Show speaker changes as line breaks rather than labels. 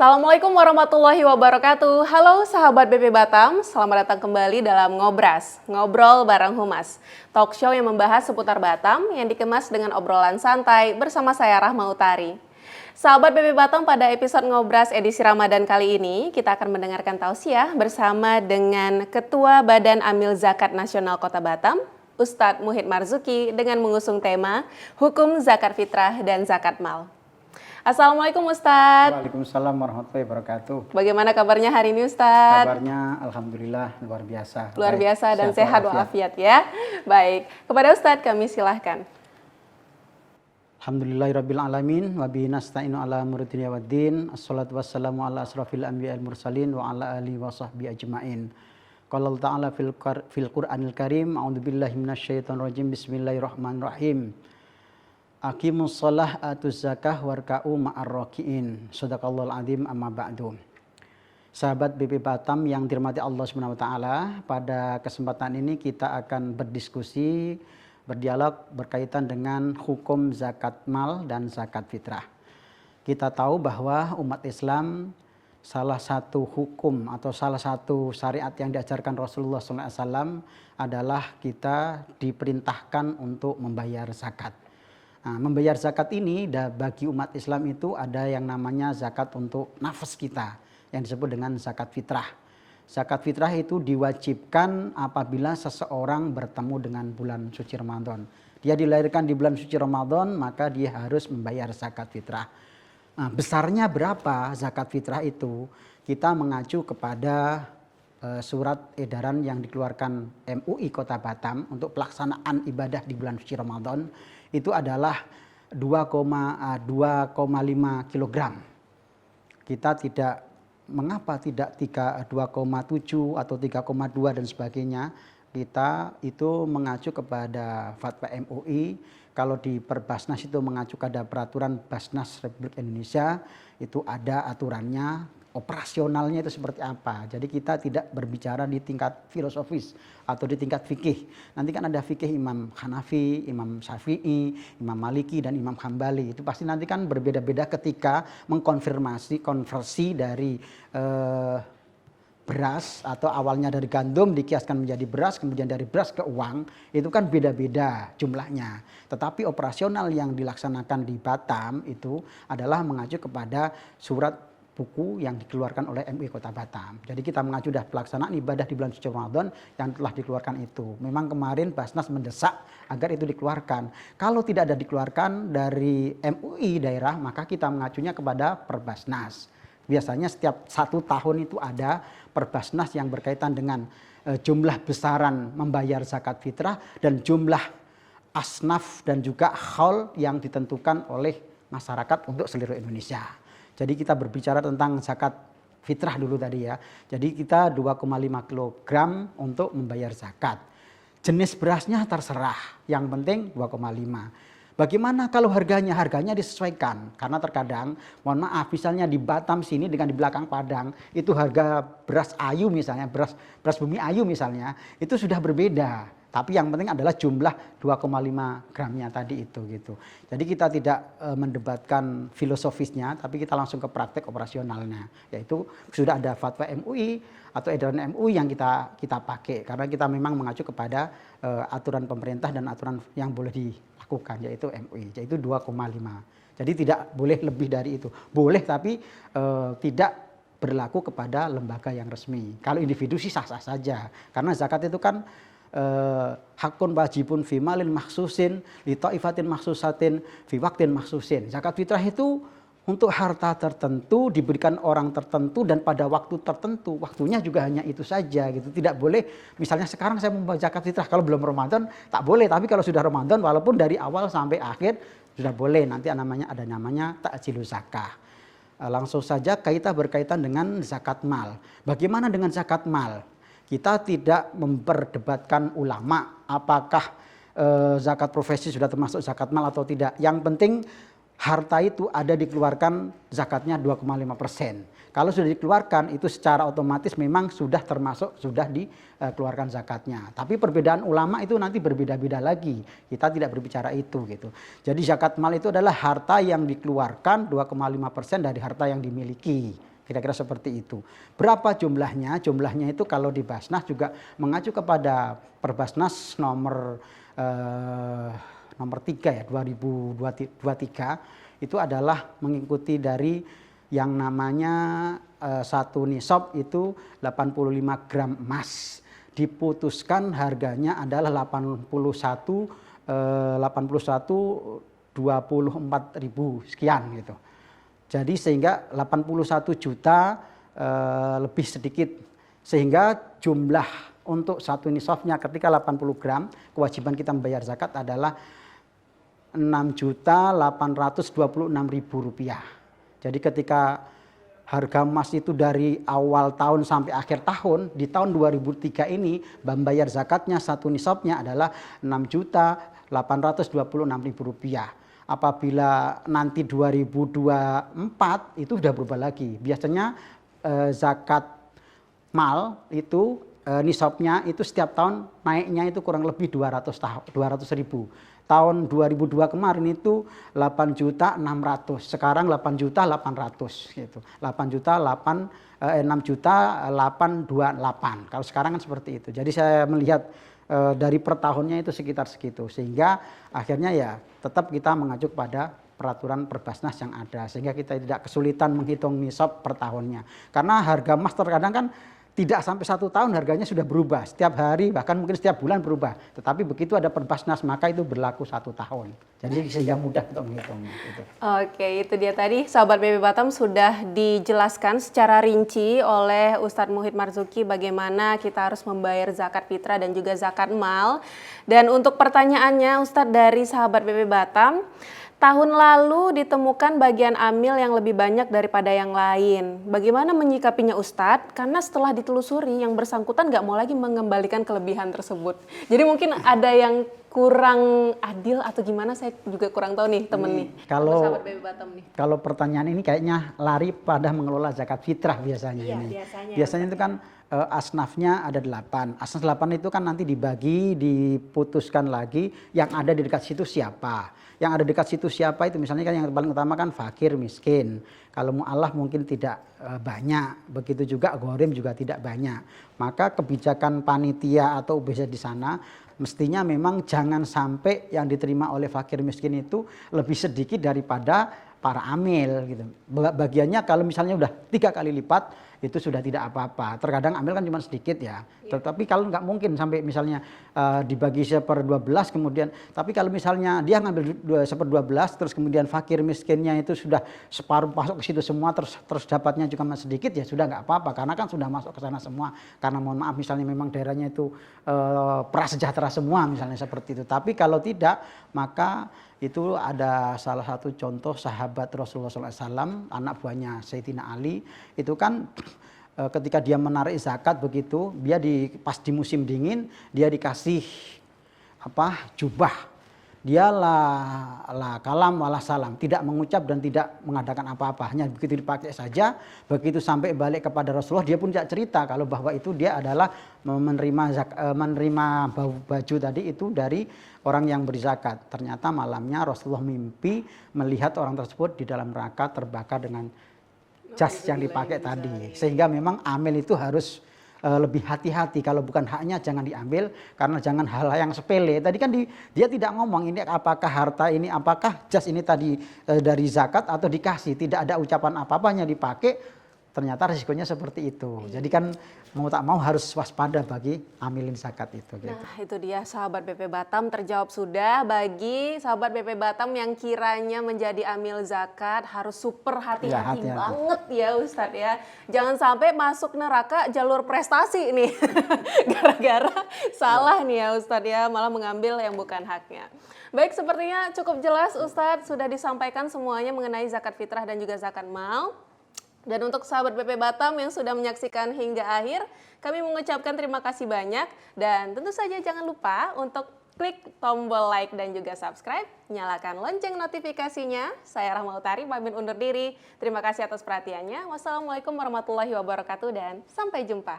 Assalamualaikum warahmatullahi wabarakatuh. Halo sahabat BP Batam, selamat datang kembali dalam Ngobras, Ngobrol Bareng Humas. Talk show yang membahas seputar Batam yang dikemas dengan obrolan santai bersama saya Rahma Utari. Sahabat BP Batam, pada episode Ngobras edisi Ramadan kali ini, kita akan mendengarkan tausiah bersama dengan Ketua Badan Amil Zakat Nasional Kota Batam, Ustadz Muhid Marzuki, dengan mengusung tema Hukum Zakat Fitrah dan Zakat Mal. Assalamualaikum Ustadz.
Waalaikumsalam warahmatullahi wabarakatuh.
Bagaimana kabarnya hari ini Ustadz?
Kabarnya alhamdulillah luar biasa.
Luar biasa dan sehat walafiat ya. Baik, kepada Ustadz kami silahkan.
Alhamdulillahirabbil alamin wa bihi nasta'inu ala umuri dunya waddin. Assalatu wassalamu ala asrofil anbiya'il mursalin wa ala alihi wa sahbihi ajmain. Qala Allah ta'ala fil Qur'anil Karim, a'udzubillahi minasyaitonir rajim. Bismillahirrahmanirrahim. Aqimus shalah atuz zakah warka'u ma'ar raki'in. Shadaqallahul azim, amma ba'du. Sahabat BP Batam yang dirahmati Allah Subhanahu wa taala, pada kesempatan ini kita akan berdiskusi, berdialog berkaitan dengan hukum zakat mal dan zakat fitrah. Kita tahu bahwa umat Islam salah satu hukum atau salah satu syariat yang diajarkan Rasulullah SAW adalah kita diperintahkan untuk membayar zakat. Nah, membayar zakat ini bagi umat Islam itu ada yang namanya zakat untuk nafas kita yang disebut dengan zakat fitrah. Zakat fitrah itu diwajibkan apabila seseorang bertemu dengan bulan suci Ramadan. Dia dilahirkan di bulan suci Ramadan, maka dia harus membayar zakat fitrah. Nah, besarnya berapa zakat fitrah itu? Kita mengacu kepada surat edaran yang dikeluarkan MUI Kota Batam untuk pelaksanaan ibadah di bulan suci Ramadan. Itu adalah 2,5 kg. Kita tidak, mengapa tidak 2,7 atau 3,2 dan sebagainya. Kita itu mengacu kepada fatwa MUI. Kalau di Perbasnas itu mengacu pada peraturan Basnas Republik Indonesia, itu ada aturannya, operasionalnya itu seperti apa. Jadi kita tidak berbicara di tingkat filosofis atau di tingkat fikih. Nanti kan ada fikih Imam Hanafi, Imam Syafi'i, Imam Maliki, dan Imam Hambali. Itu pasti nanti kan berbeda-beda ketika konversi dari beras atau awalnya dari gandum dikiaskan menjadi beras, kemudian dari beras ke uang, itu kan beda-beda jumlahnya. Tetapi operasional yang dilaksanakan di Batam itu adalah mengacu kepada surat buku yang dikeluarkan oleh MUI Kota Batam. Jadi kita mengacu dah pelaksanaan ibadah di bulan suci Ramadan yang telah dikeluarkan itu. Memang kemarin Basnas mendesak agar itu dikeluarkan. Kalau tidak ada dikeluarkan dari MUI daerah, maka kita mengacunya kepada Perbasnas. Biasanya setiap 1 tahun itu ada Perbasnas yang berkaitan dengan jumlah besaran membayar zakat fitrah dan jumlah asnaf dan juga haul yang ditentukan oleh masyarakat untuk seluruh Indonesia. Jadi kita berbicara tentang zakat fitrah dulu tadi ya. Jadi kita 2,5 kg untuk membayar zakat. Jenis berasnya terserah, yang penting 2,5. Bagaimana kalau harganya? Harganya disesuaikan. Karena terkadang, mohon maaf, misalnya di Batam sini dengan di belakang Padang, itu harga beras ayu misalnya, beras bumi ayu misalnya, itu sudah berbeda. Tapi yang penting adalah jumlah 2,5 gramnya tadi itu gitu. Jadi kita tidak mendebatkan filosofisnya, tapi kita langsung ke praktek operasionalnya. Yaitu sudah ada fatwa MUI atau edaran MUI yang kita pakai. Karena kita memang mengacu kepada aturan pemerintah dan aturan yang boleh dilakukan, yaitu MUI, yaitu 2,5. Jadi tidak boleh lebih dari itu. Boleh tapi tidak berlaku kepada lembaga yang resmi. Kalau individu sih sah-sah saja. Karena zakat itu kan hakun wajibun fi malin maksusin li taifatin maksusatin fi waktin maksusin. Zakat fitrah itu untuk harta tertentu diberikan orang tertentu dan pada waktu tertentu. Waktunya juga hanya itu saja gitu. Tidak boleh misalnya sekarang saya mau zakat fitrah, kalau belum Ramadan tak boleh, tapi kalau sudah Ramadan walaupun dari awal sampai akhir sudah boleh. Nanti ada namanya ta'jiluz zakah. Langsung saja kita berkaitan dengan zakat mal. Bagaimana dengan zakat mal? Kita tidak memperdebatkan ulama apakah zakat profesi sudah termasuk zakat mal atau tidak. Yang penting harta itu ada dikeluarkan zakatnya 2,5%. Kalau sudah dikeluarkan itu secara otomatis memang sudah termasuk, sudah dikeluarkan zakatnya. Tapi perbedaan ulama itu nanti berbeda-beda lagi. Kita tidak berbicara itu gitu. Jadi zakat mal itu adalah harta yang dikeluarkan 2,5% dari harta yang dimiliki. Kira-kira seperti itu. Berapa jumlahnya? Jumlahnya itu kalau di Basnas juga mengacu kepada Perbasnas nomor 3 ya 2023 itu adalah mengikuti dari yang namanya satu nisab itu 85 gram emas. Diputuskan harganya adalah 24.000 sekian gitu. Jadi sehingga 81 juta lebih sedikit, sehingga jumlah untuk satu nisabnya ketika 80 gram kewajiban kita membayar zakat adalah 6.826.000 rupiah. Jadi ketika harga emas itu dari awal tahun sampai akhir tahun, di tahun 2003 ini membayar zakatnya satu nisabnya adalah 6.826.000 rupiah. Apabila nanti 2024 itu sudah berubah lagi. Biasanya zakat mal itu nisabnya itu setiap tahun naiknya itu kurang lebih 200.000. Tahun 2002 kemarin itu 8.600.000, sekarang 8.800.000 gitu. 6.828.000. Kalau sekarang kan seperti itu. Jadi saya melihat dari per tahunnya itu sekitar segitu, sehingga akhirnya ya tetap kita mengacu pada peraturan Perbasnas yang ada, sehingga kita tidak kesulitan menghitung nisab per tahunnya. Karena harga emas terkadang kan tidak sampai 1 tahun harganya sudah berubah, setiap hari bahkan mungkin setiap bulan berubah. Tetapi begitu ada Perbasnas maka itu berlaku 1 tahun. Jadi sehingga mudah untuk menghitungnya. Gitu.
Oke, itu dia tadi sahabat BP Batam sudah dijelaskan secara rinci oleh Ustadz Muhid Marzuki bagaimana kita harus membayar zakat fitrah dan juga zakat mal. Dan untuk pertanyaannya Ustadz dari sahabat BP Batam, tahun lalu ditemukan bagian amil yang lebih banyak daripada yang lain. Bagaimana menyikapinya Ustadz? Karena setelah ditelusuri yang bersangkutan nggak mau lagi mengembalikan kelebihan tersebut. Jadi mungkin ada yang kurang adil atau gimana, saya juga kurang tahu nih temen nih.
Kalau
sahabat BP Batam nih.
Kalau pertanyaan ini kayaknya lari pada mengelola zakat fitrah biasanya
Iya,
ini.
biasanya.
Biasanya itu kan asnafnya ada 8. Asnaf 8 itu kan nanti dibagi, diputuskan lagi yang ada di dekat situ siapa. Yang ada dekat situ siapa itu misalnya kan yang paling utama kan fakir miskin. Kalau mu'alaf mungkin tidak banyak, begitu juga ghorim juga tidak banyak. Maka kebijakan panitia atau UBZ di sana mestinya memang jangan sampai yang diterima oleh fakir miskin itu lebih sedikit daripada para amil gitu. Bagiannya kalau misalnya udah 3 kali lipat itu sudah tidak apa-apa. Terkadang amil kan cuma sedikit ya. Tetapi kalau nggak mungkin sampai misalnya dibagi 1/12 kemudian. Tapi kalau misalnya dia ngambil 1/12 terus kemudian fakir miskinnya itu sudah separuh masuk ke situ semua terus dapatnya juga masih sedikit, ya sudah nggak apa-apa karena kan sudah masuk ke sana semua. Karena mohon maaf misalnya memang daerahnya itu prasejahtera semua misalnya seperti itu. Tapi kalau tidak maka itu ada salah satu contoh sahabat Rasulullah SAW, anak buahnya Sayyidina Ali, itu kan ketika dia menarik zakat begitu, dia pas di musim dingin, dia dikasih jubah. Dia la kalam wala salam, tidak mengucap dan tidak mengadakan apa-apa, hanya begitu dipakai saja. Begitu sampai balik kepada Rasulullah, dia pun tidak cerita kalau bahwa itu dia adalah menerima baju tadi itu dari orang yang berzakat. Ternyata malamnya Rasulullah mimpi melihat orang tersebut di dalam neraka terbakar dengan jas yang dipakai tadi. Sehingga memang amil itu harus lebih hati-hati, kalau bukan haknya jangan diambil, karena jangan hal yang sepele. Tadi kan dia tidak ngomong ini apakah harta ini, apakah jas ini tadi dari zakat atau dikasih, tidak ada ucapan apa-apanya dipakai. Ternyata risikonya seperti itu. Jadi kan mau tak mau harus waspada bagi amilin zakat itu. Gitu.
Nah itu dia sahabat BP Batam, terjawab sudah. Bagi sahabat BP Batam yang kiranya menjadi amil zakat harus super hati-hati banget ya Ustadz ya. Jangan sampai masuk neraka jalur prestasi nih. Gara-gara salah nih ya Ustadz ya, malah mengambil yang bukan haknya. Baik, sepertinya cukup jelas Ustadz sudah disampaikan semuanya mengenai zakat fitrah dan juga zakat mal. Dan untuk sahabat BP Batam yang sudah menyaksikan hingga akhir, kami mengucapkan terima kasih banyak. Dan tentu saja jangan lupa untuk klik tombol like dan juga subscribe. Nyalakan lonceng notifikasinya. Saya Rahma Utari, pamit undur diri. Terima kasih atas perhatiannya. Wassalamualaikum warahmatullahi wabarakatuh dan sampai jumpa.